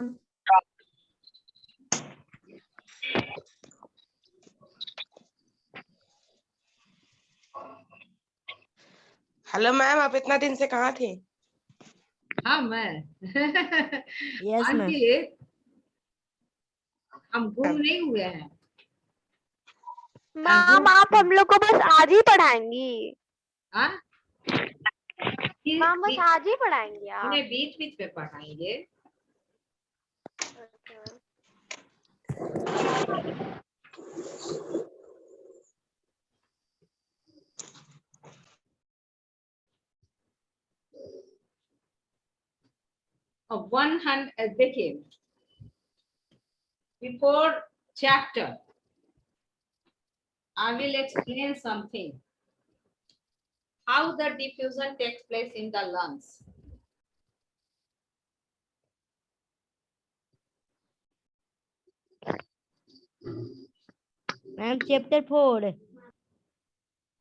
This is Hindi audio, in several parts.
हेलो मैम, आप इतना दिन से कहाँ थी? हाँ मैं यस मैम। अंकित, हम गुम नहीं हुए हैं। मैम आप हम लोग को बस आज ही पढ़ाएंगी। हाँ? मैम बस आज ही पढ़ाएंगे आप? उन्हें बीच बीच में पढ़ाएंगे। और 100 देखिए, before chapter I will explain something, how the diffusion takes place in the lungs. Ma'am chapter 4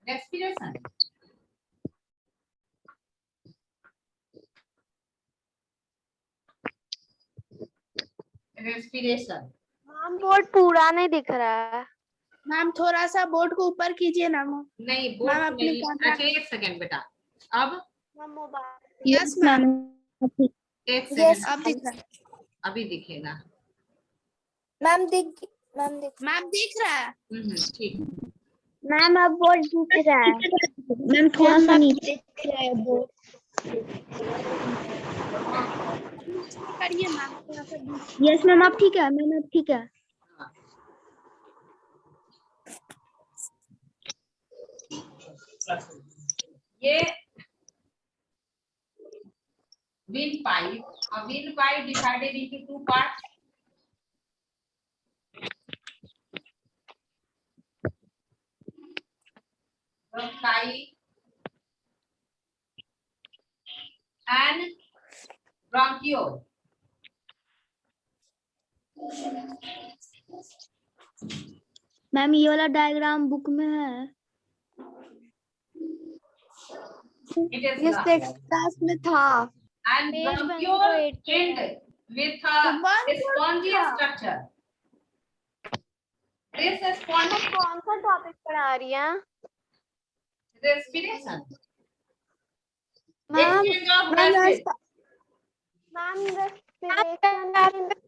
Respiration. Respiration. Ma'am board पूरा नहीं दिख रहा है। मैम थोड़ा सा बोर्ड को ऊपर कीजिए ना। नहीं बोर्ड मैम अपने नहीं। अच्छा एक सेकंड बेटा, अब मैम मोबाइल। यस मैम, एक यस सेकंड, अब दिख रहा है। अभी दिखेगा। मैम दिख रहा है। ठीक। मैम अब बोर्ड दिख रहा है। मैम थोड़ा सा नीचे बोर्ड करिए मैम, थोड़ा सा। यस मैम अब ठीक है, मैम अब ठीक है। ये windpipe, a windpipe divided into two parts. Bronchi and bronchiole. Ma'am ये वाला डायग्राम बुक में है। It is ये not. सिक्स क्लास में था। And Page bronchiole 108 पे filled with a spongy structure. This is spongy कौन सा टॉपिक पढ़ा रही हैं? respiration. Ma'am Exchange of gases. Ma'am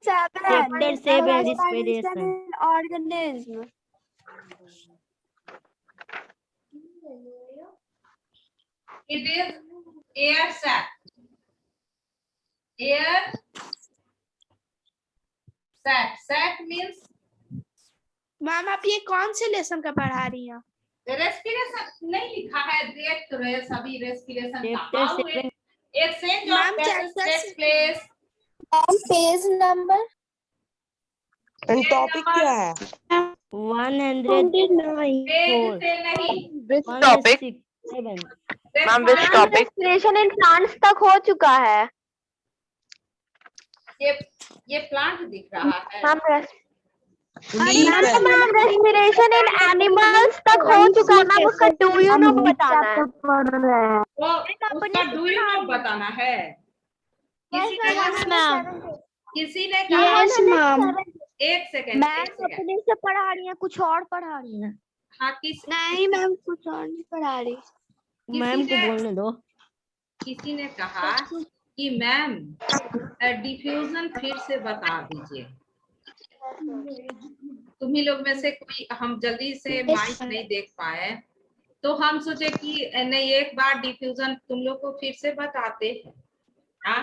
chapter 7 respiration। Organism. It is air sac. Air sac. Sac means ma'am आप ये कौन से लेसन का पढ़ा रही हैं? रेस्पिरेशन नहीं लिखा है, देख तो रहे सभी रेस्पिरेशन का। Chapter How 7 exchange of gases takes place. Page number topic क्या है? 109 पेज से नहीं। Topic 167 ma'am, which topic? Respiration in plants तक हो चुका है। ये प्लांट दिख रहा है। मैम रेस्पिरेशन इन एनिमल्स तक हो चुका है। मैम उसका डू यू नो बताना है। वो उसका डू यू नो बताना है। किसी ने कहा। Yes ma'am. एक सेकंड, एक सेकंड। अपने से पढ़ा रही हैं, कुछ और पढ़ा रही हैं? हाँ नहीं मैम कुछ और नहीं पढ़ा रही। मैम को बोलने दो। किसी ने कहा कि मैम डिफ्यूजन फिर से बता दीजिए। तुम्ही लोग में से कोई, हम जल्दी से माइक नहीं देख पाए तो हम सोचे कि नहीं एक बार डिफ्यूजन तुम लोग को फिर से बताते हैं। हाँ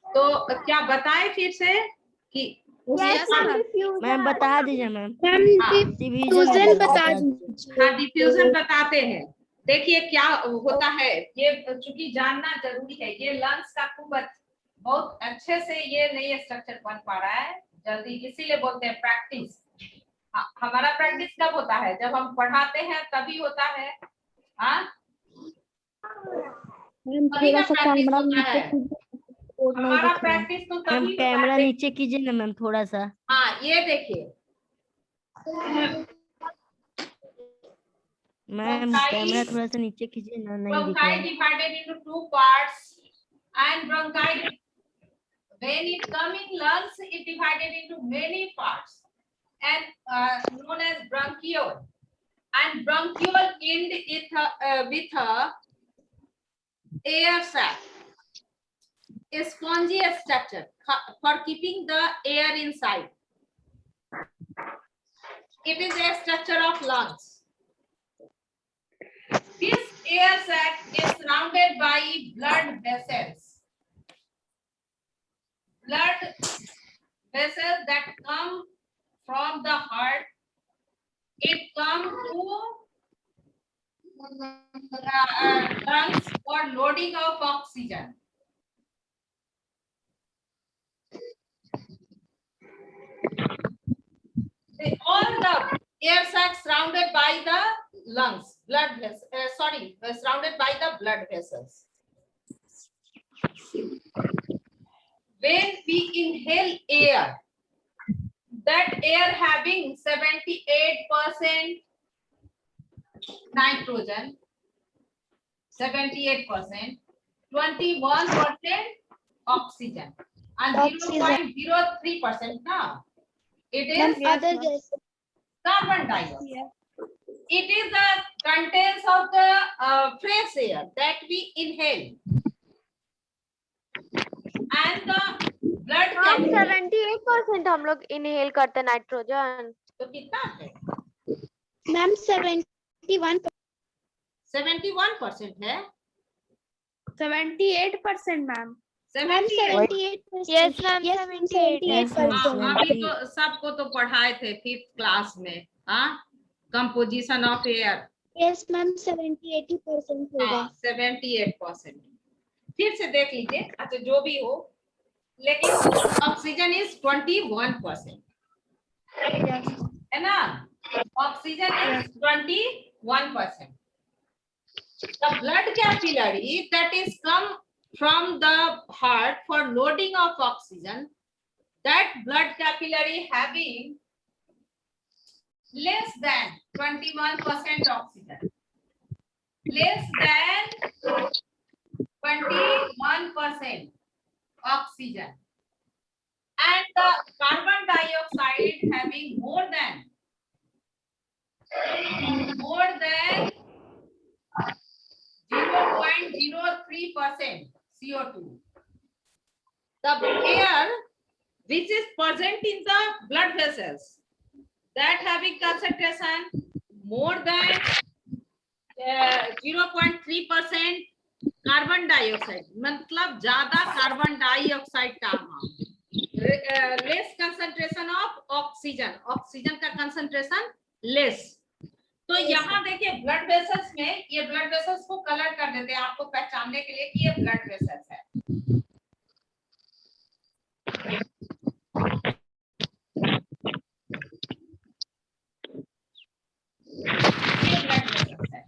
तो क्या बताएं फिर से कि मैम बता दीजिए मैम। डिफ्यूजन बता दीजिए। हाँ डिफ्यूजन बताते हैं। देखिए क्या होता है, ये चूंकि जानना जरूरी है। ये लंग्स का खूब बहुत अच्छे से ये नई स्ट्रक्चर बन पा रहा है जल्दी, इसीलिए बोलते हैं प्रैक्टिस। हमारा प्रैक्टिस कब होता है? जब हम पढ़ाते हैं तभी होता है। हाँ हमारा प्रैक्टिस तो मैम तभी कैमरा नीचे कीजिए ना मैम थोड़ा सा। हाँ ये देखिए मैम कैमरा थोड़ा सा नीचे कीजिए ना, नहीं दिख रहा है। divided into two parts and bronchi when it come in lungs, it divided into many parts and known as bronchiole. And bronchiole end with a air sac, a spongy structure for keeping the air inside. It is a structure of lungs. This air sac is surrounded by blood vessels. Blood vessels that come from the heart. It comes to lungs for loading of oxygen. All the air sacs surrounded by the lungs, surrounded by the blood vessels. When we inhale air, that air having 78% nitrogen, 78%, 21% oxygen, and 0.03% now. It is other gases. carbon dioxide. It is the contents of the fresh air that we inhale. And the blood हम capillary 78% हम लोग इनहेल करते नाइट्रोजन। तो कितना है? मैम 71% 71% है। 78% मैम। 78। Yes ma'am 78%। अभी तो सबको तो पढ़ाए थे 5th क्लास में, हाँ, composition of air. Yes ma'am 70-80% होगा। 78%। फिर से देख लीजिए, अच्छा जो भी हो, लेकिन ऑक्सीजन इज 21%, है ना? Oxygen is 21%. The blood capillary that is come from the heart for loading of oxygen, that blood capillary having less than 21% oxygen, less than 21% oxygen, and the carbon dioxide having more than 0.03% CO2. The air which is present in the blood vessels that having concentration more than 0.3% carbon dioxide, मतलब ज्यादा कार्बन डाइऑक्साइड का amount, less concentration of oxygen, oxygen का कंसंट्रेशन लेस। तो यहाँ देखिए ब्लड वेसल्स में, ये ब्लड वेसल्स को कलर कर देते हैं आपको पहचानने के लिए कि ये ब्लड वेसल्स है। ये ब्लड वेसल्स है,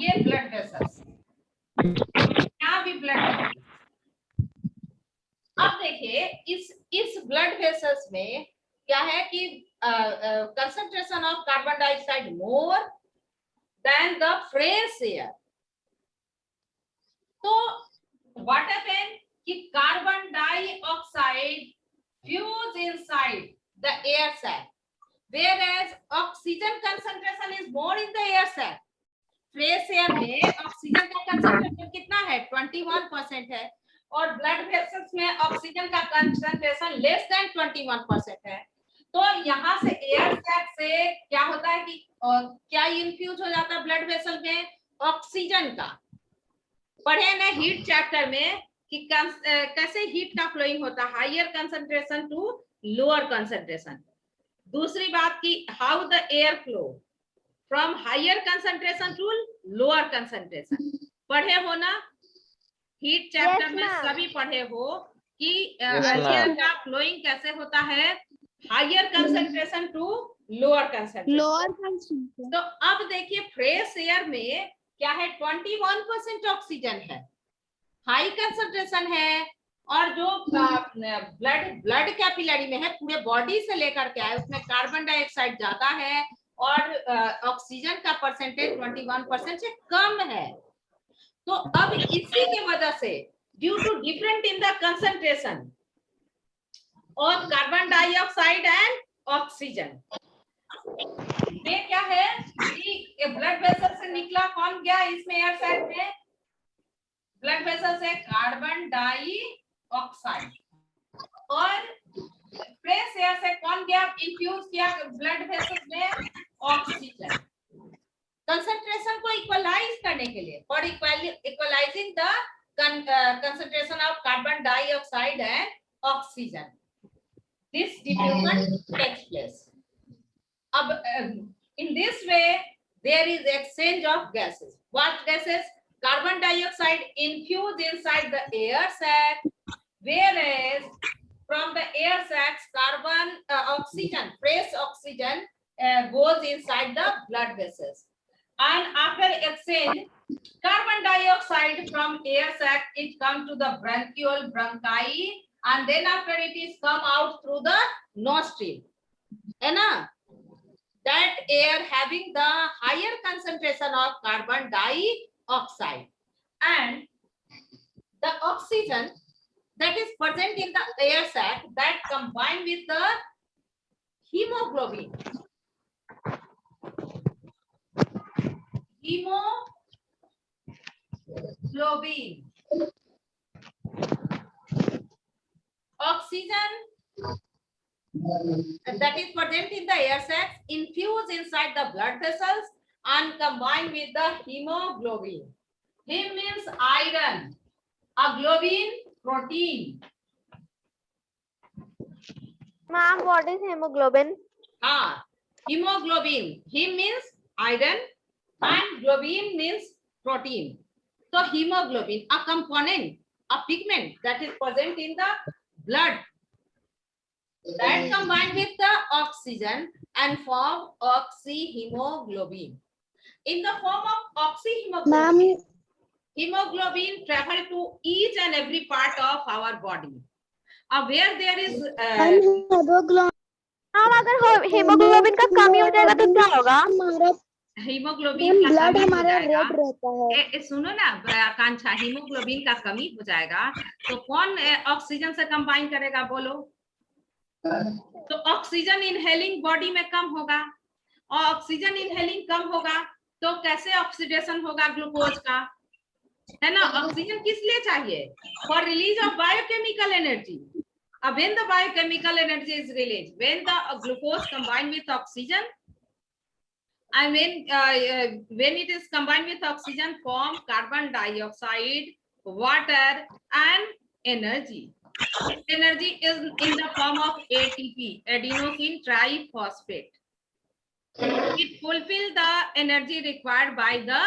ये ब्लड वेसल्स, यहाँ भी ब्लड वेसल्स। अब देखिए इस ब्लड वेसल्स में क्या है कि concentration of carbon dioxide more than the fresh air. तो व्हाट हैपन कि carbon dioxide fuse inside the air sac, whereas oxygen concentration is more in the air sac. Fresh air में ऑक्सीजन का कंसंट्रेशन कितना है? 21% है, और ब्लड वेसल्स में ऑक्सीजन का कंसंट्रेशन लेस देन 21% है। तो यहाँ से एयर सैक से क्या होता है कि क्या इन्फ्यूज हो जाता है ब्लड वेसल में? ऑक्सीजन का। पढ़े ना हीट चैप्टर में कि कैसे हीट का फ्लोइंग होता है, higher concentration to lower concentration. दूसरी बात की how the air flow from higher concentration to lower concentration, पढ़े हो ना हीट चैप्टर में? सभी पढ़े हो कि एयर का फ्लोइंग कैसे होता है, higher concentration to lower concentration. तो अब देखिए फ्रेश एयर में क्या है? 21% ऑक्सीजन है, हाई कंसंट्रेशन है, और जो ब्लड कैपिलरी में है, पूरे बॉडी से लेकर के आए, उसमें कार्बन डाइऑक्साइड ज्यादा है और ऑक्सीजन का परसेंटेज 21% से कम है। तो अब इसी के वजह से due to different in the concentration of carbon dioxide and oxygen, ये क्या है कि ब्लड वेसल से निकला कौन गया इसमें एयर सैक में, ब्लड वेसल से कार्बन डाइऑक्साइड, और फ्रेश एयर से कौन गया इन्फ्यूज किया ब्लड वेसल में, ऑक्सीजन। कंसंट्रेशन को इक्वलाइज करने के लिए, for equalising the concentration of carbon dioxide and oxygen, this diffusion takes place. Ab in this way there is exchange of gases. What gases? Carbon dioxide infused inside the air sac, whereas from the air sacs carbon oxygen, fresh oxygen goes inside the blood vessels, and after exchange carbon dioxide from air sac it come to the bronchiole bronchi, and then after it is come out through the nostril, है ना? That air having the higher concentration of carbon dioxide, and the oxygen that is present in the air sac that combine with the hemoglobin. Oxygen that is present in the air sacs infuse inside the blood vessels and combine with the hemoglobin. Hem means iron, a globin protein. Ma'am, what is hemoglobin? Hemoglobin. Hem means iron and globin means protein. So hemoglobin, a component, a pigment that is present in the blood, that combined with the oxygen and form oxyhemoglobin. In the form of oxyhemoglobin, hemoglobin travel to each and every part of our body. Where there is अगर hemoglobin का कमी हो जाएगा तो क्या होगा? हीमोग्लोबिन का ब्लड कमी हो हमारा जाएगा। रेड रहता है। सुनो ना आकांक्षा, हीमोग्लोबिन का कमी हो जाएगा तो कौन ऑक्सीजन से कंबाइन करेगा बोलो? तो ऑक्सीजन इनहेलिंग बॉडी में कम होगा, और ऑक्सीजन इनहेलिंग कम होगा तो कैसे ऑक्सीडेशन होगा ग्लूकोज का, है ना? ऑक्सीजन किस लिए चाहिए? For release of biochemical energy. When the biochemical energy is released, when the glucose combined with oxygen, and when it is combined with oxygen, form carbon dioxide, water, and energy. Energy is in the form of ATP, adenosine triphosphate. It fulfills the energy required by the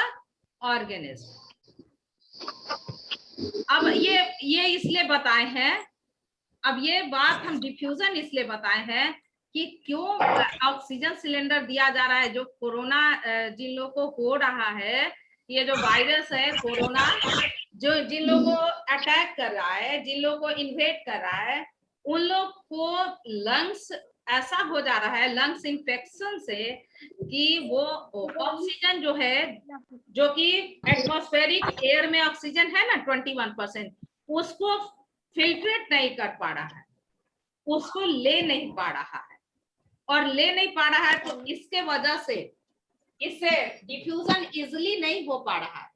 organism. अब ये इसलिए बताए हैं, अब ये बात हम डिफ्यूजन इसलिए बताए हैं कि क्यों ऑक्सीजन सिलेंडर दिया जा रहा है। जो कोरोना जिन लोगों को हो रहा है, ये जो वायरस है कोरोना, जो जिन लोगों को अटैक कर रहा है, जिन लोगों को इन्वेट कर रहा है, उन लोग को लंग्स ऐसा हो जा रहा है, लंग्स इन्फेक्शन से, कि वो ऑक्सीजन जो है, जो कि एटमॉस्फेरिक एयर में ऑक्सीजन है ना 21%, उसको फिल्ट्रेट नहीं कर पा रहा है, उसको ले नहीं पा रहा है, और ले नहीं पा रहा है तो इसके वजह से इससे डिफ्यूजन इजिली नहीं हो पा रहा है।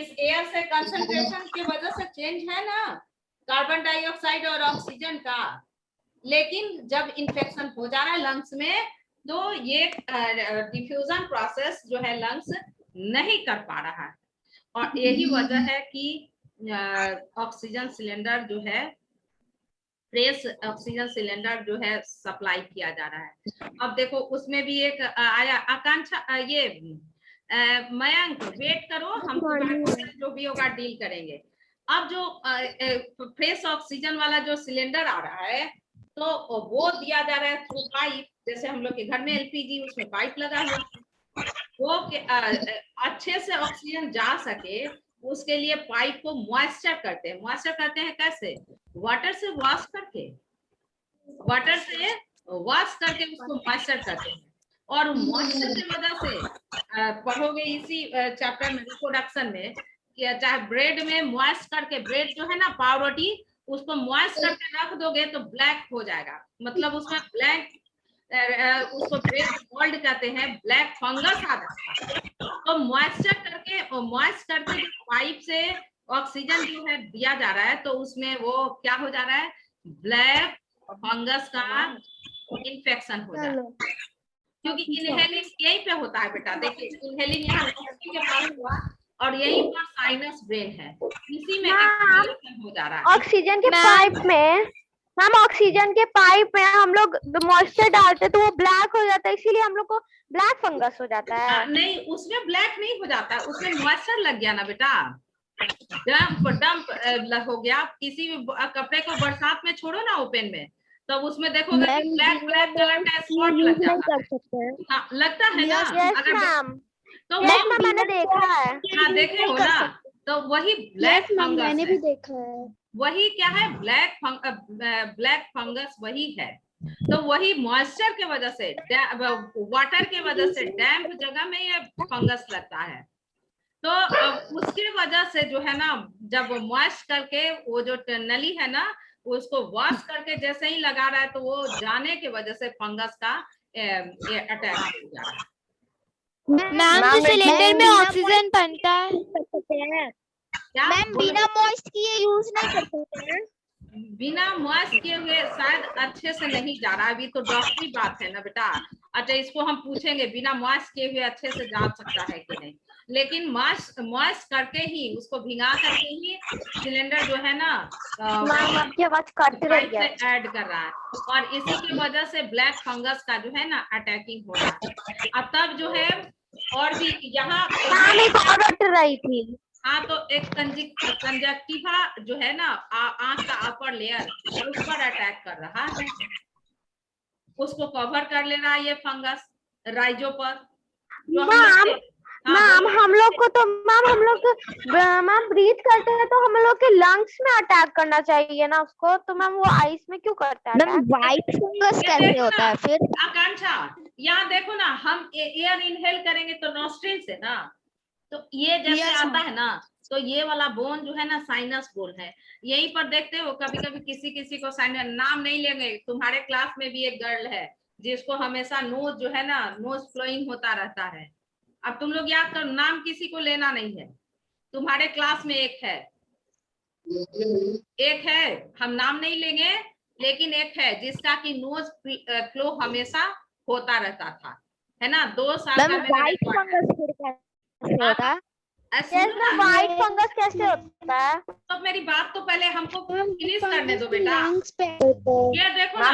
इस एयर से कंसंट्रेशन की वजह से चेंज है ना कार्बन डाइऑक्साइड और ऑक्सीजन का, लेकिन जब इन्फेक्शन हो जा रहा है लंग्स में तो ये डिफ्यूजन प्रोसेस जो है लंग्स नहीं कर पा रहा है, और यही वजह है कि ऑक्सीजन सिलेंडर जो है, फ्रेश ऑक्सीजन सिलेंडर जो है सप्लाई किया जा रहा है। अब देखो उसमें भी एक आया आकांक्षा, ये मयंक वेट करो, हम जो भी होगा डील करेंगे। अब जो फ्रेश ऑक्सीजन वाला जो सिलेंडर आ रहा है तो वो दिया जा रहा है थ्रू पाइप, जैसे हम लोग के घर में एलपीजी उसमें पाइप लगा हुआ, वो अच्छे से ऑक्सीजन जा सके उसके लिए पाइप को मॉइस्चर करते हैं। मॉइस्चर करते हैं कैसे? वाटर से वॉश करके, वाटर से वॉश करके उसको मॉइस्चर करते हैं, और मॉइस्चर की वजह से पढ़ोगे इसी चैप्टर में रिप्रोडक्शन में चाहे ब्रेड में मॉइस्ट करके, ब्रेड जो है ना पावरोटी, उसको मॉइस्ट करके रख दोगे तो ब्लैक हो जाएगा, मतलब उसमें ब्लैक, उसको ब्रेड मोल्ड कहते हैं, ब्लैक फंगस आ जाता है। तो मॉइस्ट करके पाइप से ऑक्सीजन जो है दिया जा रहा है, तो उसमें वो क्या हो जा रहा है, ब्लैक फंगस का इन्फेक्शन हो जा रहा है। क्योंकि इनहेलिंग यहीं पे होता है बेटा, देखिए इनहेलिंग यहाँ के पास हुआ और यहीं पर साइनस ब्रेन है, इसी में इन्फेक्शन हो जा रहा है। ऑक्सीजन के पाइप में, हम ऑक्सीजन के पाइप में हम लोग मॉइस्चर डालते हैं तो वो ब्लैक हो जाता है, इसीलिए हम लोग को ब्लैक फंगस हो जाता है। नहीं, उसमें ब्लैक नहीं हो जाता, उसमें मॉइस्चर लग गया ना बेटा, डंप हो गया। किसी भी कपड़े को बरसात में छोड़ो ना ओपन में, तब उसमें देखोगे कि ब्लैक ब्लैक कलर का स्पॉट लग जाता है। हाँ, लगता है ना। यस मैम, तो मैंने देखा है। हाँ, देखे हो ना, तो वही ब्लैक फंगस मैंने है। भी देखा है। वही क्या है, ब्लैक फंगस वही है। तो वही मॉइस्चर के वजह से, वाटर के वजह से डैम्प जगह में ये फंगस लगता है। तो उसके वजह से जो है ना, जब मॉइस्ट करके वो जो नली है ना, उसको वॉश करके जैसे ही लगा रहा है, तो वो जाने की वजह से फंगस का अटैक हो जा रहा है। मैम जो सिलेंडर में ऑक्सीजन बनता है, क्या मैम बिना मॉइस्ट किए यूज नहीं कर सकते हैं? बिना मॉइस्ट किए हुए शायद अच्छे से नहीं जा रहा है, अभी तो डॉक्टरी बात है ना बेटा। अच्छा, इसको हम पूछेंगे बिना मॉइस्ट किए हुए अच्छे से जा सकता है कि नहीं, लेकिन मॉइस्ट करके ही, उसको भिगा करके ही सिलेंडर जो है ना आपकी आवाज कट रही है, ऐड कर रहा है, और इसी की वजह से ब्लैक फंगस का जो है ना अटैकिंग हो रहा है। अब तब जो है और भी यहाँ कट रही थी। हाँ, तो एक कंजक्टिवा जो है ना, आंख का अपर लेयर, उस पर अटैक कर रहा है, उसको कवर कर ले रहा है ये फंगस राइजो पर। मैम हम लोग को तो मैम ब्रीथ करते हैं तो हम लोग के लंग्स में अटैक करना चाहिए ना उसको, तो मैम वो आइस में क्यों करता है? मैम व्हाइट फंगस कैसे होता है फिर? आकांक्षा, यहाँ देखो ना, हम एयर इनहेल करेंगे तो नॉस्ट्रिल से ना, तो ये जैसे आता है ना, तो ये वाला बोन जो है ना साइनस बोन है। यहीं पर देखते हो कभी कभी किसी किसी को साइनस, नाम नहीं लेंगे, तुम्हारे क्लास में भी एक गर्ल है जिसको हमेशा नोज जो है ना, नोज फ्लोइंग होता रहता है। अब तुम लोग याद करो, नाम किसी को लेना नहीं है, तुम्हारे क्लास में एक है, हम नाम नहीं लेंगे, लेकिन एक है जिसका कि नोज फ्लो हमेशा होता रहता था, है ना, 2 साल का व्हाइट फंगस कैसे होता है? व्हाइट फंगस कैसे होता है? तो मेरी बात तो पहले हमको फिनिश करने दो बेटा। ये देखो ना,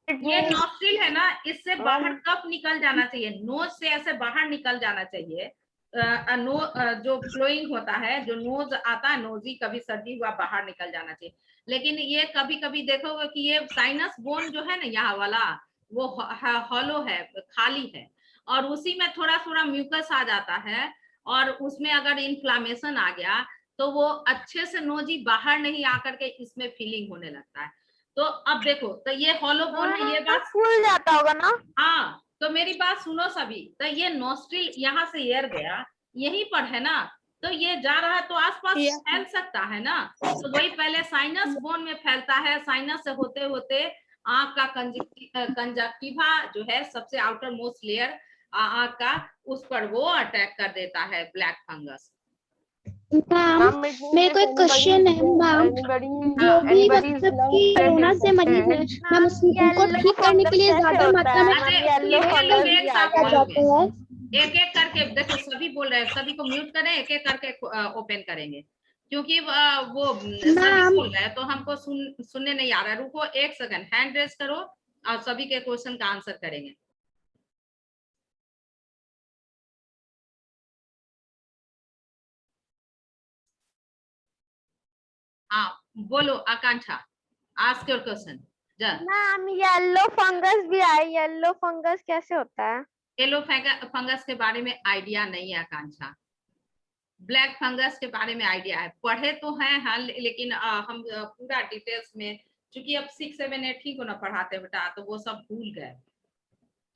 ये नॉस्ट्रिल है ना, इससे बाहर कब निकल जाना चाहिए, नोज से ऐसे बाहर निकल जाना चाहिए। जो फ्लोइंग होता है, जो नोज आता है, नोजी कभी सर्दी हुआ बाहर निकल जाना चाहिए। लेकिन ये कभी कभी देखोगे कि ये साइनस बोन जो है ना, यहाँ वाला वो हॉलो है, खाली है, और उसी में थोड़ा थोड़ा म्यूकस आ जाता है, और उसमें अगर इन्फ्लामेशन आ गया तो वो अच्छे से नोजी बाहर नहीं आकर के इसमें फीलिंग होने लगता है। तो अब देखो, तो ये हॉलो बोन है, ये बात फूल जाता होगा ना। हाँ, तो मेरी बात सुनो सभी, तो ये नोस्ट्रिल यहाँ से एयर गया, यहीं पर है ना, तो ये जा रहा है तो आसपास फैल सकता है ना, तो वही पहले साइनस बोन में फैलता है, साइनस से होते होते आंख का कंजक्टिवा जो है, सबसे आउटर मोस्ट लेयर आंख का, उस पर वो अटैक कर देता है ब्लैक फंगस। मैम मेरे को एक क्वेश्चन है मैम, जो भी मतलब कि कोरोना से मरीज है, मैम उनको ठीक करने के लिए ज्यादा मात्रा में एक एक करके देखो, सभी बोल रहे हैं, सभी को म्यूट करें, एक एक करके ओपन करेंगे, क्योंकि वो सभी बोल रहे हैं तो हमको सुनने नहीं आ रहा है। रुको 1 सेकंड, हैंड रेस करो और सभी के क्वेश्चन का आंसर करेंगे। हाँ, बोलो Akanksha, ask your question. Ma'am yellow fungus भी है, येलो फंगस कैसे होता है? येलो फंगस के बारे में आइडिया नहीं है आकांक्षा, ब्लैक फंगस के बारे में आइडिया है, पढ़े तो हैं हाँ, लेकिन हम पूरा डिटेल्स में, क्योंकि अब 6, 7, 8 ही को ना पढ़ाते बेटा, तो वो सब भूल गए,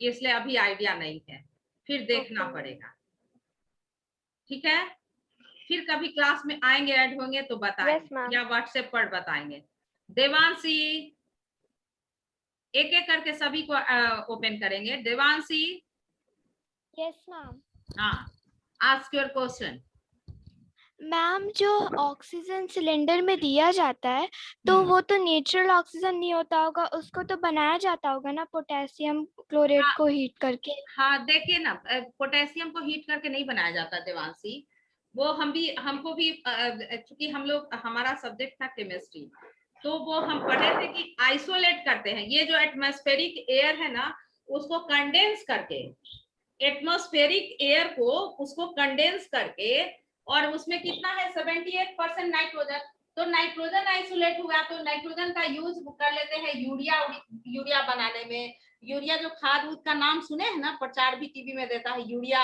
इसलिए अभी आइडिया नहीं है, फिर देखना पड़ेगा, ठीक है। फिर कभी क्लास में आएंगे, ऐड होंगे तो बताएंगे Yes, ma'am. या व्हाट्सएप पर बताएंगे। देवांशी, एक एक करके सभी को ओपन करेंगे। Devanshi, yes ma'am. हाँ, आस्क योर क्वेश्चन। मैम, जो ऑक्सीजन सिलेंडर में दिया जाता है तो वो तो नेचुरल ऑक्सीजन नहीं होता होगा, उसको तो बनाया जाता होगा ना पोटेशियम क्लोराइड को हीट करके। हाँ देखिए ना, पोटेशियम को हीट करके नहीं बनाया जाता देवांशी, वो हमको भी चूंकि हम लोग, हमारा सब्जेक्ट था केमिस्ट्री, तो वो हम पढ़े थे कि आइसोलेट करते हैं। ये जो एटमॉस्फेरिक एयर है ना, उसको कंडेंस करके, एटमॉस्फेरिक एयर को उसको कंडेंस करके, और उसमें कितना है 78% नाइट्रोजन, तो नाइट्रोजन आइसोलेट हुआ तो नाइट्रोजन का यूज कर लेते हैं यूरिया बनाने में। यूरिया जो खाद उद का नाम सुने हैं ना, प्रचार भी टीवी में देता है यूरिया,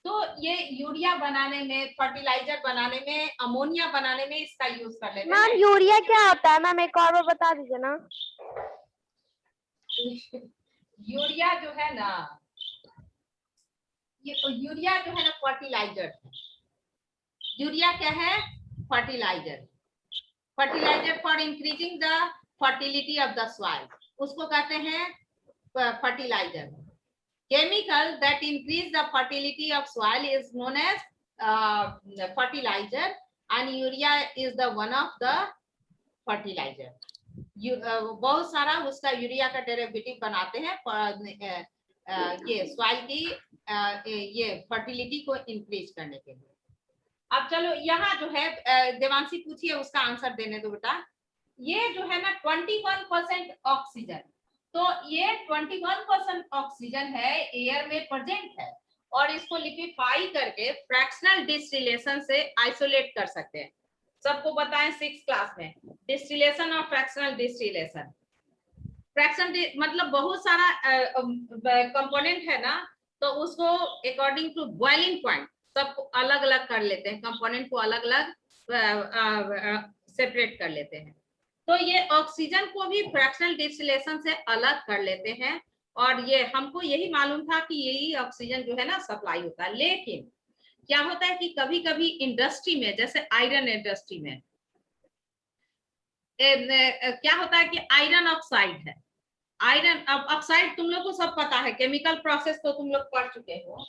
तो ये यूरिया बनाने में, फर्टिलाइजर बनाने में, अमोनिया बनाने में इसका यूज कर लेते हैं। मैम यूरिया क्या होता है मैम, एक और बार बता दीजिए ना। यूरिया जो है ना, ये यूरिया जो है ना फर्टिलाइजर। यूरिया क्या है? Fertiliser. Fertiliser for increasing the fertility of the soil, उसको कहते हैं fertiliser. Chemical that increase the fertility of soil is known as fertiliser, and urea is the one of the fertiliser. बहुत सारा उसका यूरिया का डेरिवेटिव बनाते हैं ये सॉइल की ये फर्टिलिटी को इंक्रीज करने के लिए। अब चलो यहाँ जो है देवांशी पूछिए, उसका आंसर देने दो बेटा। ये जो है ना 21% ऑक्सीजन, तो ये 21% ऑक्सीजन है, एयर में प्रेजेंट है, और इसको लिक्विफाई करके फ्रैक्शनल डिस्टिलेशन से आइसोलेट कर सकते हैं। सबको बताएं 6th क्लास में डिस्टिलेशन और फ्रैक्शनल डिस्टिलेशन। फ्रैक्शन मतलब बहुत सारा कंपोनेंट है ना, तो उसको अकॉर्डिंग टू बॉइलिंग पॉइंट सबको अलग अलग कर लेते हैं, कंपोनेंट को अलग अलग सेपरेट कर लेते हैं। तो ये ऑक्सीजन को भी फ्रैक्शनल डिस्टिलेशन से अलग कर लेते हैं, और ये हमको यही मालूम था कि यही ऑक्सीजन जो है ना सप्लाई होता है। लेकिन क्या होता है कि कभी कभी इंडस्ट्री में, जैसे आयरन इंडस्ट्री में क्या होता है कि आयरन ऑक्साइड है। आयरन ऑक्साइड तुम लोग को सब पता है, केमिकल प्रोसेस तो तुम लोग पढ़ चुके हो।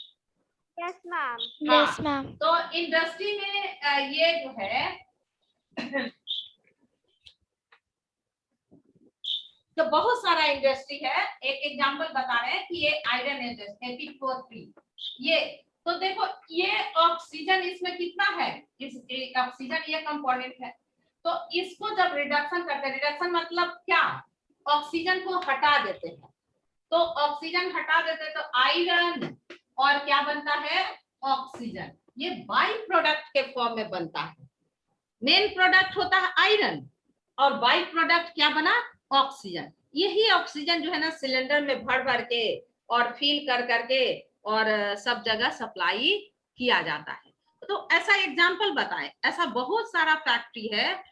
Yes ma'am. Yes ma'am. तो इंडस्ट्री में ये जो है तो बहुत सारा इंडस्ट्री है। एक एग्जांपल बता रहे हैं कि ये आयरन इंडस्ट्री एपिकोट्री, ये तो देखो ये ऑक्सीजन इसमें कितना है, इस ऑक्सीजन ये कंपोनेंट है, तो इसको जब रिडक्शन करते हैं, रिडक्शन मतलब क्या, ऑक्सीजन को हटा देते हैं, तो ऑक्सीजन हटा देते हैं तो आयरन और क्या बनता है, ऑक्सीजन। ये बाई प्रोडक्ट के फॉर्म में बनता है। मेन प्रोडक्ट होता है आयरन, और बाई प्रोडक्ट क्या बना, ऑक्सीजन। यही ऑक्सीजन जो है ना सिलेंडर में भर भर के और फिल कर करके और सब जगह सप्लाई किया जाता है। तो ऐसा एग्जांपल बताएं, ऐसा बहुत सारा फैक्ट्री है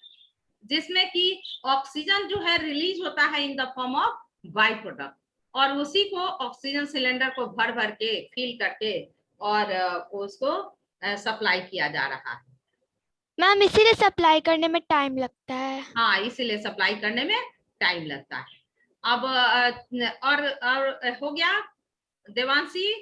जिसमें कि ऑक्सीजन जो है रिलीज होता है in the form of by product, और उसी को ऑक्सीजन सिलेंडर को भर भर के फिल करके और उसको सप्लाई किया जा रहा है। मैम इसीलिए सप्लाई करने में टाइम लगता है। हाँ, इसीलिए सप्लाई करने में टाइम लगता है। अब और हो गया Devanshi,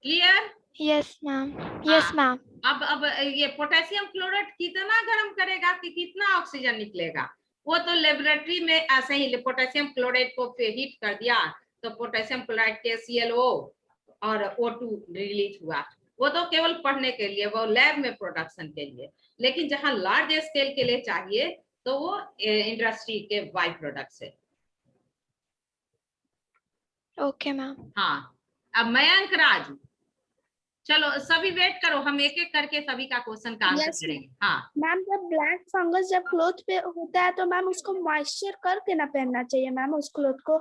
clear? Yes ma'am. Yes ma'am. अब ये पोटेशियम क्लोराइड कितना गर्म करेगा कि कितना ऑक्सीजन निकलेगा, वो तो लेबोरेटरी में ऐसे ही पोटेशियम क्लोराइड को हीट कर दिया तो पोटेशियम क्लोराइड के ClO और O2 रिलीज हुआ, वो तो केवल पढ़ने के लिए, वो लैब में प्रोडक्शन के लिए। लेकिन जहां लार्ज स्केल के लिए चाहिए तो वो इंडस्ट्री के बाई प्रोडक्ट है। Okay ma'am. हाँ, अब मयंक राज, चलो सभी वेट करो, हम एक एक करके सभी का क्वेश्चन का आंसर करेंगे। हाँ मैम, जब ब्लैक फंगस जब क्लोथ पे होता है तो मैम उसको मॉइस्चर करके ना पहनना चाहिए मैम उस क्लोथ को।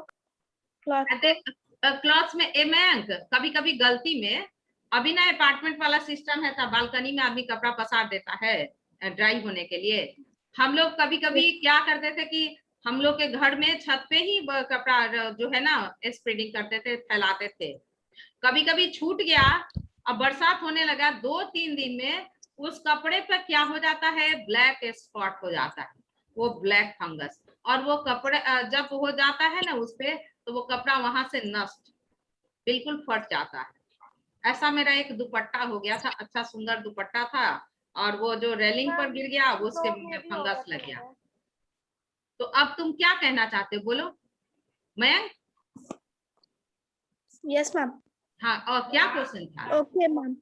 क्लॉथ में मयंक कभी कभी गलती में, अभी ना अपार्टमेंट वाला सिस्टम है, बालकनी में आदमी कपड़ा पसार देता है ड्राई होने के लिए। हम लोग कभी कभी क्या करते थे कि हम लोग के घर में छत पे ही कपड़ा जो है ना स्प्रेडिंग करते थे, फैलाते थे। कभी कभी छूट गया, अब बरसात होने लगा, 2-3 दिन में उस कपड़े पर क्या हो जाता है, ब्लैक स्पॉट हो जाता है, वो ब्लैक फंगस। और वो कपड़े जब हो जाता है ना उस पे, तो वो कपड़ा वहां से नष्ट बिल्कुल फट जाता है। ऐसा मेरा एक दुपट्टा हो गया था, अच्छा सुंदर दुपट्टा था, और वो जो रेलिंग पर गिर गया उसके में फंगस लग गया। तो अब तुम क्या कहना चाहते हो, बोलो। मैं यस मैम। हाँ, और क्या क्वेश्चन था? Okay ma'am.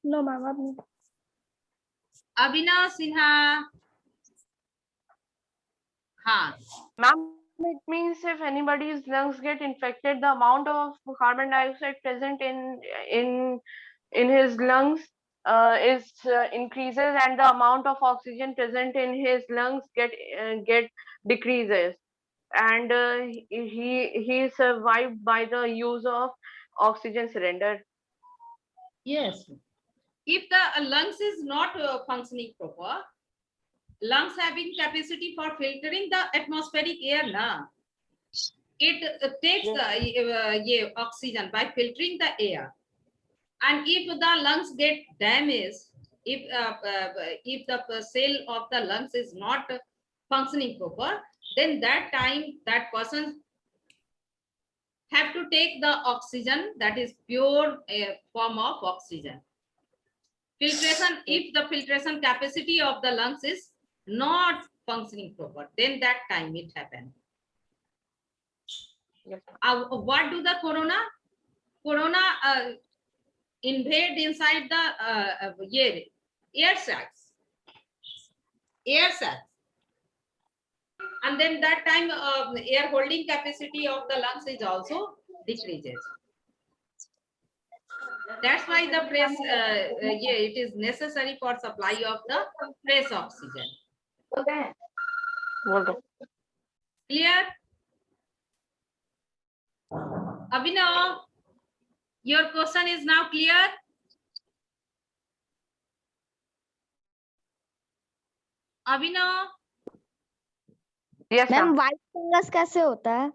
नो मैम अब नहीं। अभिनव सिन्हा। हाँ Ma'am, it means if anybody's lungs get infected, the amount of carbon dioxide present in his lungs increases, and the amount of oxygen present in his lungs get decreases, and he survived by the use of oxygen cylinder. yes, if the lungs is not functioning proper, lungs having capacity for filtering the atmospheric air na, it takes the oxygen by filtering the air. And if the lungs get damaged, if the cell of the lungs is not functioning proper, then that time that person have to take the oxygen, that is pure form of oxygen. Filtration, if the filtration capacity of the lungs is not functioning proper, then that time it happens. Yes. What do the corona invade inside the air sacs, and then that time air holding capacity of the lungs is also decreases. That's why the fresh it is necessary for supply of the fresh oxygen. Well done. Clear? Abhinav, your question is now clear? Abhinav, Yes, ma'am ma'am. White fungus कैसे होता है?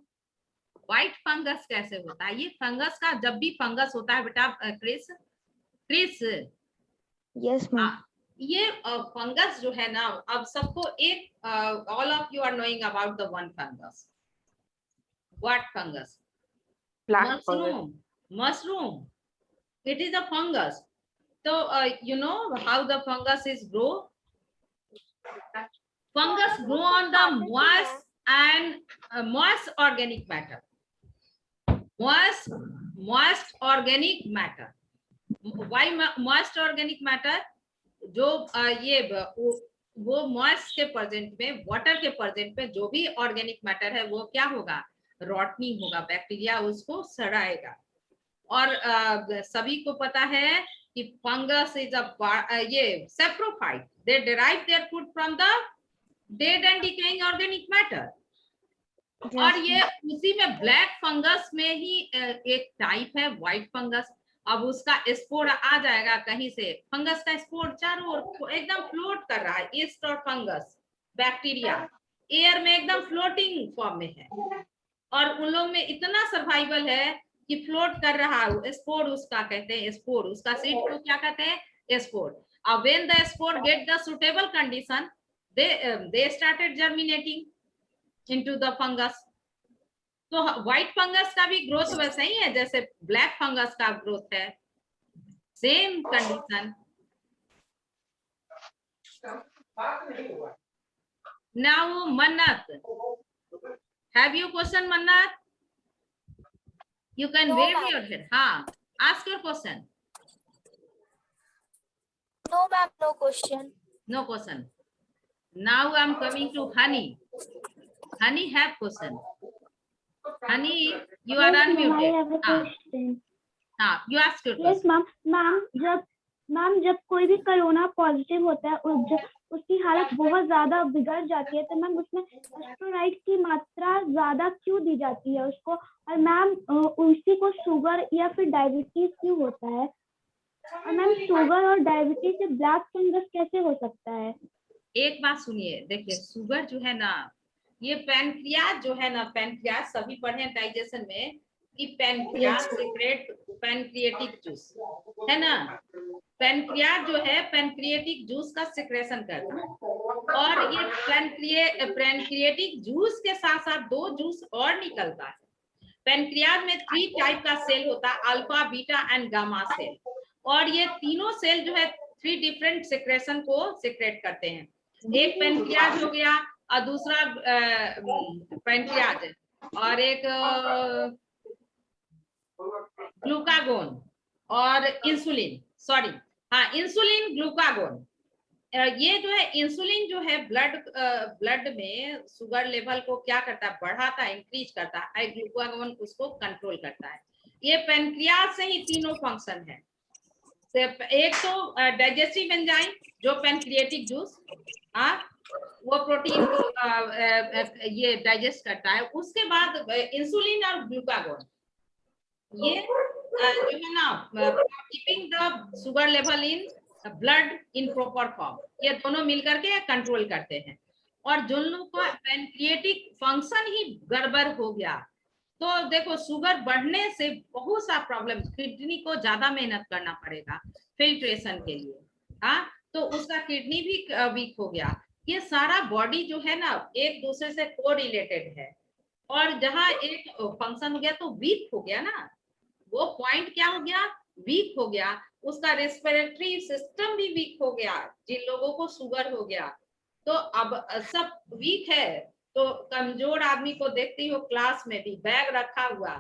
व्हाइट फंगस कैसे होता है? ये फंगस का जब भी फंगस होता है बेटा क्रिस यस मैम। ये फंगस जो है ना, अब सबको एक all of you are knowing about the one fungus. What fungus? Black fungus. Mushroom. It is a fungus. So you know how the fungus is grow? Fungus grow on the moist and moist organic matter. Moist organic matter. Why moist organic matter? जो ये वो मॉइस्ट के प्रेजेंट में, वाटर के प्रेजेंट में जो भी ऑर्गेनिक मैटर है वो क्या होगा, रॉटनिंग होगा, बैक्टीरिया उसको सड़ाएगा. और सभी को पता है कि फंगस इज ये saprophyte, they derive their food from the dead and decaying organic matter. और ये उसी में ब्लैक फंगस में ही एक टाइप है व्हाइट फंगस. अब उसका स्पोर आ जाएगा कहीं से, फंगस का स्पोर चारों ओर एकदम फ्लोट कर रहा है. ईस्ट और फंगस बैक्टीरिया एयर में एकदम फ्लोटिंग फॉर्म में है, और उन लोग में इतना सर्वाइवल है कि फ्लोट कर रहा है. स्पोर उसका कहते हैं, स्पोर उसका सीड को क्या कहते हैं, स्पोर. अब when the spore get the suitable condition, they started germinating into the fungus. तो व्हाइट फंगस का भी ग्रोथ वैसा ही है जैसे ब्लैक फंगस का ग्रोथ है, सेम कंडीशन. नाउ मन्नत, हैव यू क्वेश्चन मन्नत? You can wave your hand. हाँ, ask your question. No ma'am, no question. No question. Now I'm coming to Honey. Honey have question. Honey, you are unmuted. हाँ, you ask your yes question. Ma'am जब कोई भी कोरोना पॉजिटिव होता है और उसकी हालत बहुत ज्यादा बिगड़ जाती है, तो मैम उसमें एस्ट्रोनाइट की मात्रा ज्यादा क्यों दी जाती है उसको? और मैम उसी को शुगर या फिर डायबिटीज क्यों होता है? और मैम शुगर और डायबिटीज से ब्लैक फंगस कैसे हो सकता है? एक बात सुनिए, देखिए शुगर जो है ना, ये पैनक्रियाज जो है ना, पैनक्रियाज सभी पढ़े हैं डाइजेशन में कि पैनक्रियाज सीक्रेट पैनक्रिएटिक जूस है ना. पैनक्रियाज जो है पैनक्रिएटिक जूस का सिक्रेशन करता है, और ये पैनक्रिएटिक जूस के साथ साथ 2 जूस और निकलता है। पैनक्रियाज में 3 टाइप का सेल होता है, alpha, beta and gamma cell, और ये तीनों सेल जो है 3 डिफरेंट सिक्रेशन को सिक्रेट करते हैं। एक पैनक्रियाज हो गया, और दूसरा पैनक्रियाज, और एक ग्लूकागोन और इंसुलिन, सॉरी हाँ इंसुलिन ग्लूकागोन। ये जो है इंसुलिन जो है ब्लड में शुगर लेवल को क्या करता है, बढ़ाता है, इंक्रीज करता है, ग्लूकागोन उसको कंट्रोल करता है। ये पैनक्रियाज से ही तीनों फंक्शन है। एक तो डाइजेस्टिव एंजाइम जो पैनक्रिएटिक जूस वो प्रोटीन को ये डाइजेस्ट करता है। उसके बाद इंसुलिन और ग्लूकागोन ये जो है ना keeping the sugar level in blood in proper form, ये दोनों मिलकर के कंट्रोल करते हैं। और जिन लोगों का पैनक्रिएटिक फंक्शन ही गड़बड़ हो गया तो देखो शुगर बढ़ने से बहुत सा प्रॉब्लम, किडनी को ज्यादा मेहनत करना पड़ेगा फिल्ट्रेशन के लिए, हाँ तो उसका किडनी भी वीक हो गया। ये सारा बॉडी जो है ना एक दूसरे से कोरिलेटेड है, और जहाँ एक फंक्शन हो गया तो वीक हो गया ना, वो पॉइंट क्या हो गया, वीक हो गया। उसका रेस्पिरेटरी सिस्टम भी वीक हो गया। जिन लोगों को शुगर हो गया तो अब सब वीक है, तो कमजोर आदमी को देखती हो क्लास में भी बैग रखा हुआ,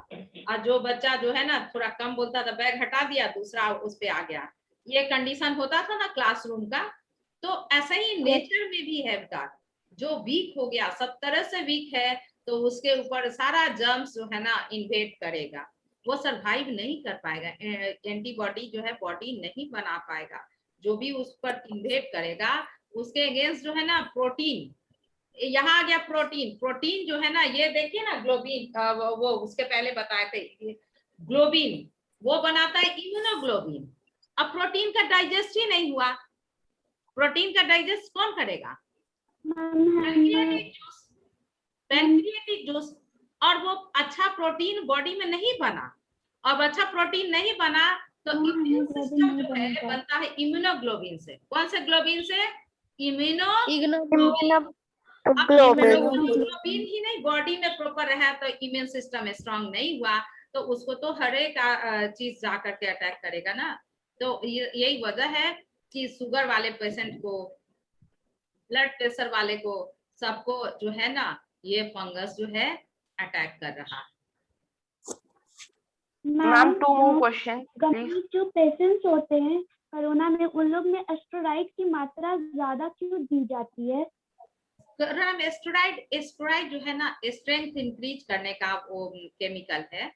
और जो बच्चा जो है ना थोड़ा कम बोलता था बैग हटा दिया, दूसरा उस पे आ गया, ये कंडीशन होता था ना क्लासरूम का। तो ऐसा ही नेचर में भी है का, जो वीक हो गया, सब तरह से वीक है, तो उसके ऊपर सारा जर्म्स जो है ना इन्वेड करेगा, वो सरवाइव नहीं कर पाएगा, एंटीबॉडी जो है बॉडी नहीं बना पाएगा। जो भी उस पर इन्वेड करेगा उसके अगेंस्ट जो है ना प्रोटीन, यहाँ आ गया प्रोटीन। प्रोटीन जो है ना ये देखिए ना ग्लोबिन, वो उसके पहले बताए थे ग्लोबिन, वो बनाता है इम्यूनोग्लोबिन। अब प्रोटीन का डाइजेस्ट ही नहीं हुआ, प्रोटीन का डाइजेस्ट कौन करेगा, पैनक्रिएटिक जूस। और वो अच्छा प्रोटीन बॉडी में नहीं बना, अब अच्छा प्रोटीन नहीं बना तो इम्यून सिस्टम जो है बनता है इम्यूनोग्लोबिन से। कौन से ग्लोबिन से, इम्यूनोग्लोबिन ही नहीं बॉडी में प्रॉपर है तो इम्यून सिस्टम स्ट्रांग नहीं हुआ, तो उसको तो हर एक चीज जा करके अटैक करेगा ना। तो यही वजह है कि शुगर वाले पेशेंट को, ब्लड प्रेशर वाले को, सबको जो है ना ये फंगस जो है अटैक कर रहा है। Ma'am 2 more questions please. जो पेशेंट्स होते हैं कोरोना में, उन लोग में एस्टेरॉइड की मात्रा ज्यादा क्यों दी जाती है? कोरोना में एस्टेरॉइड जो है ना स्ट्रेंथ इंक्रीज करने का वो केमिकल है,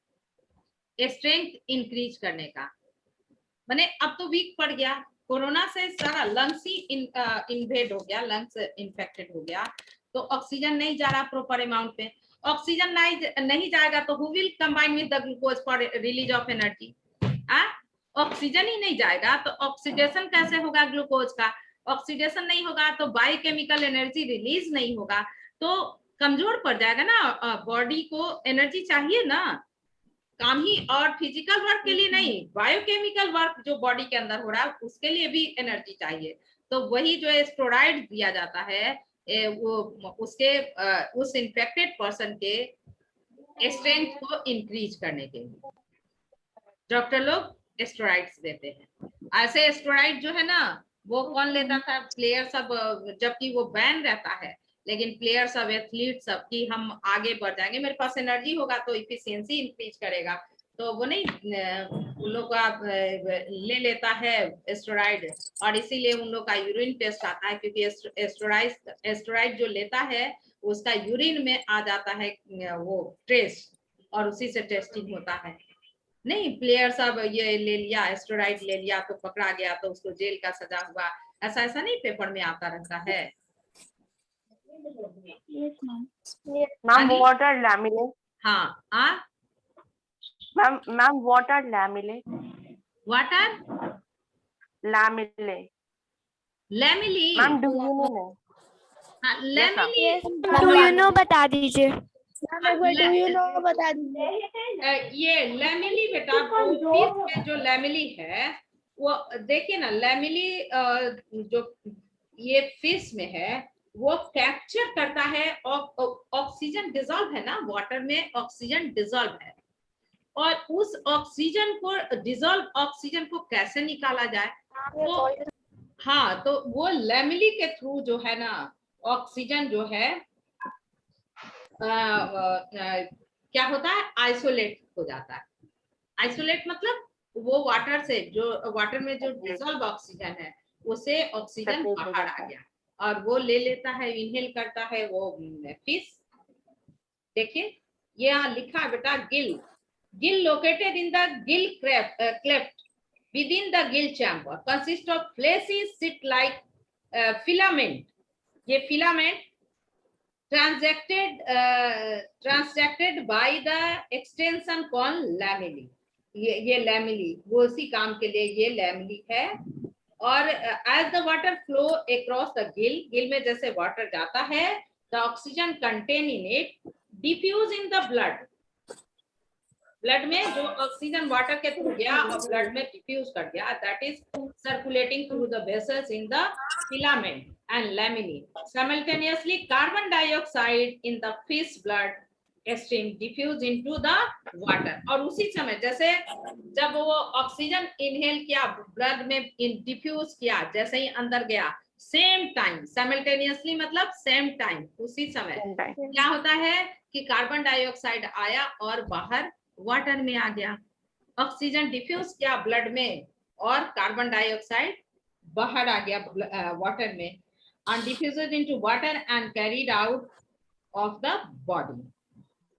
स्ट्रेंथ इंक्रीज करने का। माने अब तो वीक पड़ गया, कोरोना से सारा लंग्स ही इन्वेड हो गया, लंग्स इन्फेक्टेड हो गया, तो ऑक्सीजन नहीं जा रहा प्रॉपर अमाउंट पे। ऑक्सीजन नहीं जाएगा तो who will combine with the glucose for release of energy, oxygen ही नहीं जाएगा तो ऑक्सीडेशन कैसे होगा ग्लूकोज का, ऑक्सीडेशन नहीं होगा तो बायोकेमिकल एनर्जी रिलीज नहीं होगा, तो कमजोर पड़ जाएगा ना। बॉडी को एनर्जी चाहिए ना, काम ही और फिजिकल वर्क के लिए नहीं, बायोकेमिकल वर्क जो बॉडी के अंदर हो रहा है उसके लिए भी एनर्जी चाहिए। तो वही जो स्टेरॉइड दिया जाता है वो उसके उस इन्फेक्टेड पर्सन के स्ट्रेंथ को इंक्रीज करने के लिए डॉक्टर लोग स्टेरॉइड्स देते हैं। ऐसे स्टेरॉइड जो है ना वो कौन लेता था, प्लेयर सब, जबकि वो बैन रहता है, लेकिन प्लेयर सब, एथलीट सब की हम आगे बढ़ जाएंगे, मेरे पास एनर्जी होगा तो इफिशियंसी इंक्रीज करेगा, तो वो नहीं उन लोग का ले लेता है स्टेरॉइड, और इसीलिए उन लोग का यूरिन टेस्ट आता है, क्योंकि स्टेरॉइड जो लेता है उसका यूरिन में आ जाता है वो ट्रेस, और उसी से टेस्टिंग होता है। नहीं प्लेयर सब ये ले लिया, स्टेरॉइड ले लिया तो पकड़ा गया तो उसको जेल का सजा हुआ, ऐसा नहीं पेपर में आता रहता है। Ma'am what are lamellae? हाँ ma'am what are lamellae? What are lamellae? Lamellae ma'am do you know? हाँ लैमिली डू यू नो बता दीजिए। ये लैमिली बेटा, फिश में जो लैमिली है वो देखिए ना लैमिली जो ये फिश में है वो कैप्चर करता है ऑक्सीजन डिजॉल्व है ना, वाटर में ऑक्सीजन डिजॉल्व है, और उस ऑक्सीजन को डिजॉल्व ऑक्सीजन को कैसे निकाला जाए, तो हाँ तो वो लैमिली के थ्रू जो है ना ऑक्सीजन जो है क्या होता है, आइसोलेट हो जाता है। आइसोलेट मतलब वो वाटर से जो वाटर में जो डिजॉल्व ऑक्सीजन है उसे ऑक्सीजन बाहर आ गया और वो ले लेता है, इनहेल करता है वो फिश। देखिए ये यहाँ लिखा है बेटा, Gill located in the Gill cleft within the gill chamber consist of fleshy sheet like filament. ये filament transacted by the extension called lamellae. ये lamellae वो उसी काम के लिए ये lamellae है। और as the water flow across the gill में जैसे water जाता है, the oxygen contained in it diffuse in the blood में जो ऑक्सीजन वाटर के थ्रू गया और ब्लड में डिफ्यूज कर गया, that is circulating through the vessels in the filament and lamellae. Simultaneously carbon dioxide in the fish blood stream diffuse into the water. और उसी समय जैसे जब वो ऑक्सीजन इनहेल किया, ब्लड में डिफ्यूज किया, जैसे ही अंदर गया, सेम टाइम साइमल्टेनियसली मतलब सेम टाइम उसी समय क्या होता है कि कार्बन डाइऑक्साइड आया और बाहर वाटर में आ गया, ऑक्सीजन डिफ्यूज किया ब्लड में और कार्बन डाइऑक्साइड बाहर आ गया वाटर में, and diffused into water and carried out of the body.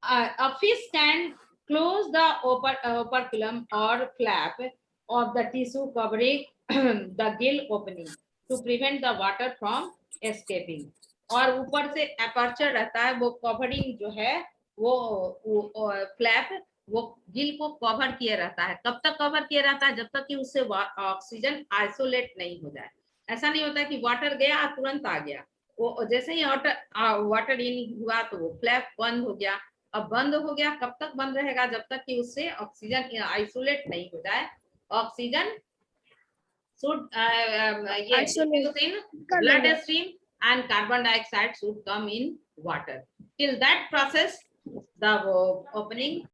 A fish can close the operculum or flap of the tissue covering the gill opening to prevent the water from escaping. और ऊपर से एपर्चर रहता है, वो कवरिंग जो है वो फ्लैप वो गिल को कवर किए रहता है। कब तक कवर किए रहता है? जब तक कि उससे ऑक्सीजन आइसोलेट नहीं हो जाए। ऐसा नहीं होता कि वाटर गया तुरंत आ गया, वो जैसे ही वाटर इन हुआ तो वो फ्लैप बंद हो गया। अब बंद हो गया, कब तक बंद रहेगा? जब तक कि उससे ऑक्सीजन आइसोलेट नहीं हो जाए। Oxygen should in blood stream and carbon dioxide should come in water. Till that process, the opening